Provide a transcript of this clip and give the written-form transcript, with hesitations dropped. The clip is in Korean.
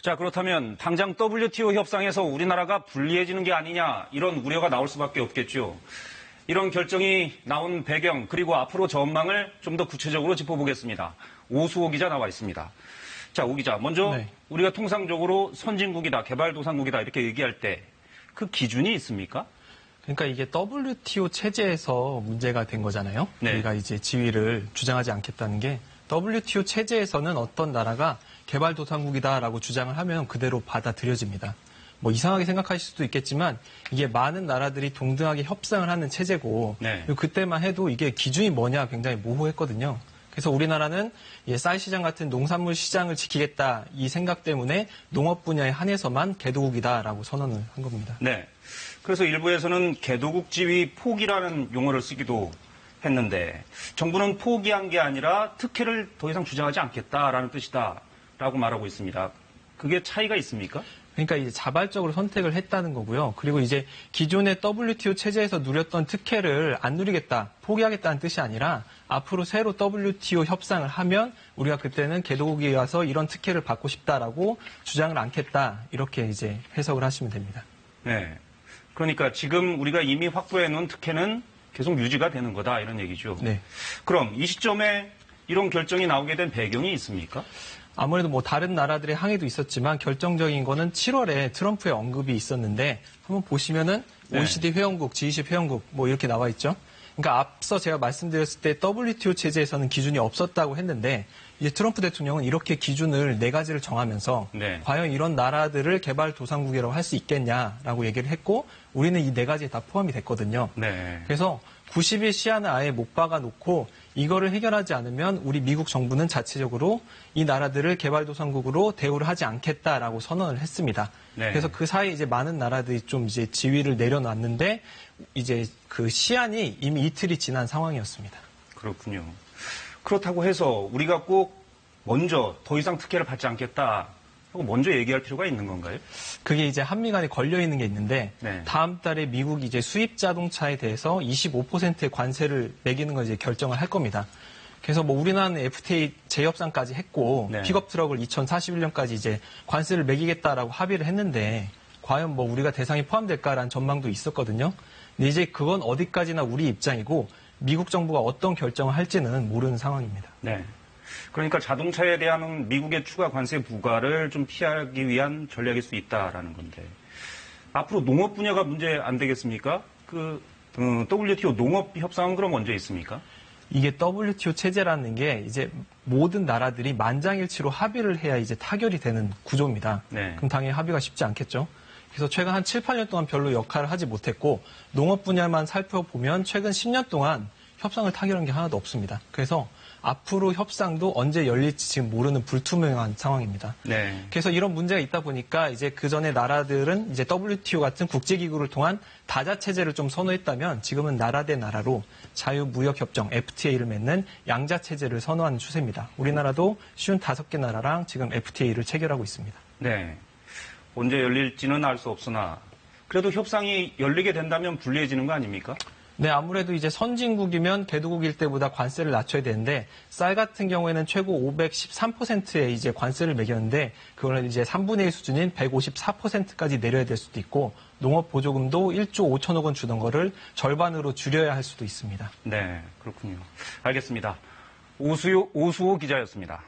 자, 그렇다면 당장 WTO 협상에서 우리나라가 불리해지는 게 아니냐 이런 우려가 나올 수밖에 없겠죠. 이런 결정이 나온 배경 그리고 앞으로 전망을 좀 더 구체적으로 짚어보겠습니다. 오수호 기자 나와 있습니다. 자, 오 기자, 먼저 우리가 통상적으로 선진국이다, 개발도상국이다 이렇게 얘기할 때 그 기준이 있습니까? 그러니까 이게 WTO 체제에서 문제가 된 거잖아요. 네. 우리가 이제 지위를 주장하지 않겠다는 게 WTO 체제에서는 어떤 나라가 개발도상국이다라고 주장을 하면 그대로 받아들여집니다. 뭐 이상하게 생각하실 수도 있겠지만 이게 많은 나라들이 동등하게 협상을 하는 체제고 그때만 해도 이게 기준이 뭐냐 굉장히 모호했거든요. 그래서 우리나라는 쌀 시장 같은 농산물 시장을 지키겠다 이 생각 때문에 농업 분야에 한해서만 개도국이다라고 선언을 한 겁니다. 네. 그래서 일부에서는 개도국 지위 포기라는 용어를 쓰기도 했는데 정부는 포기한 게 아니라 특혜를 더 이상 주장하지 않겠다라는 뜻이다라고 말하고 있습니다. 그게 차이가 있습니까? 그러니까 이제 자발적으로 선택을 했다는 거고요. 그리고 이제 기존의 WTO 체제에서 누렸던 특혜를 안 누리겠다, 포기하겠다는 뜻이 아니라 앞으로 새로 WTO 협상을 하면 우리가 그때는 개도국에 와서 이런 특혜를 받고 싶다라고 주장을 않겠다 이렇게 이제 해석을 하시면 됩니다. 네. 그러니까 지금 우리가 이미 확보해 놓은 특혜는 계속 유지가 되는 거다 이런 얘기죠. 네. 그럼 이 시점에 이런 결정이 나오게 된 배경이 있습니까? 아무래도 뭐 다른 나라들의 항의도 있었지만 결정적인 거는 7월에 트럼프의 언급이 있었는데 한번 보시면은 OECD 회원국, G20 회원국 뭐 이렇게 나와 있죠. 그러니까 앞서 제가 말씀드렸을 때 WTO 체제에서는 기준이 없었다고 했는데 이제 트럼프 대통령은 이렇게 기준을 4가지를 정하면서 과연 이런 나라들을 개발도상국이라고 할 수 있겠냐라고 얘기를 했고 우리는 이 4가지에 다 포함이 됐거든요. 그래서 90일 시한을 아예 못 박아놓고 이거를 해결하지 않으면 우리 미국 정부는 자체적으로 이 나라들을 개발도상국으로 대우를 하지 않겠다라고 선언을 했습니다. 그래서 그 사이에 이제 많은 나라들이 좀 이제 지위를 내려놨는데 이제 그 시한이 이미 이틀이 지난 상황이었습니다. 그렇군요. 그렇다고 해서 우리가 꼭 먼저 더 이상 특혜를 받지 않겠다 하고 먼저 얘기할 필요가 있는 건가요? 그게 이제 한미 간에 걸려 있는 게 있는데 다음 달에 미국이 이제 수입 자동차에 대해서 25%의 관세를 매기는 걸 이제 결정을 할 겁니다. 그래서 뭐 우리나라는 FTA 재협상까지 했고 픽업 트럭을 2041년까지 이제 관세를 매기겠다라고 합의를 했는데 과연 뭐 우리가 대상이 포함될까라는 전망도 있었거든요. 근데 이제 그건 어디까지나 우리 입장이고 미국 정부가 어떤 결정을 할지는 모르는 상황입니다. 네. 그러니까 자동차에 대한 미국의 추가 관세 부과를 좀 피하기 위한 전략일 수 있다라는 건데 앞으로 농업 분야가 문제 안 되겠습니까? WTO 농업 협상은 그럼 언제 있습니까? 이게 WTO 체제라는 게 이제 모든 나라들이 만장일치로 합의를 해야 이제 타결이 되는 구조입니다. 그럼 당연히 합의가 쉽지 않겠죠. 그래서 최근 한 7, 8년 동안 별로 역할을 하지 못했고 농업 분야만 살펴보면 최근 10년 동안 협상을 타결한 게 하나도 없습니다. 그래서 앞으로 협상도 언제 열릴지 지금 모르는 불투명한 상황입니다. 그래서 이런 문제가 있다 보니까 이제 그 전에 나라들은 이제 WTO 같은 국제기구를 통한 다자 체제를 좀 선호했다면 지금은 나라 대 나라로 자유무역협정 FTA를 맺는 양자 체제를 선호하는 추세입니다. 우리나라도 쉬운 5개 나라랑 지금 FTA를 체결하고 있습니다. 네. 언제 열릴지는 알 수 없으나 그래도 협상이 열리게 된다면 불리해지는 거 아닙니까? 네, 아무래도 이제 선진국이면 개도국일 때보다 관세를 낮춰야 되는데 쌀 같은 경우에는 최고 513%의 이제 관세를 매겼는데 그걸 이제 3분의 1 수준인 154%까지 내려야 될 수도 있고 농업 보조금도 1조 5천억 원 주던 거를 절반으로 줄여야 할 수도 있습니다. 네, 그렇군요. 알겠습니다. 오수호 기자였습니다.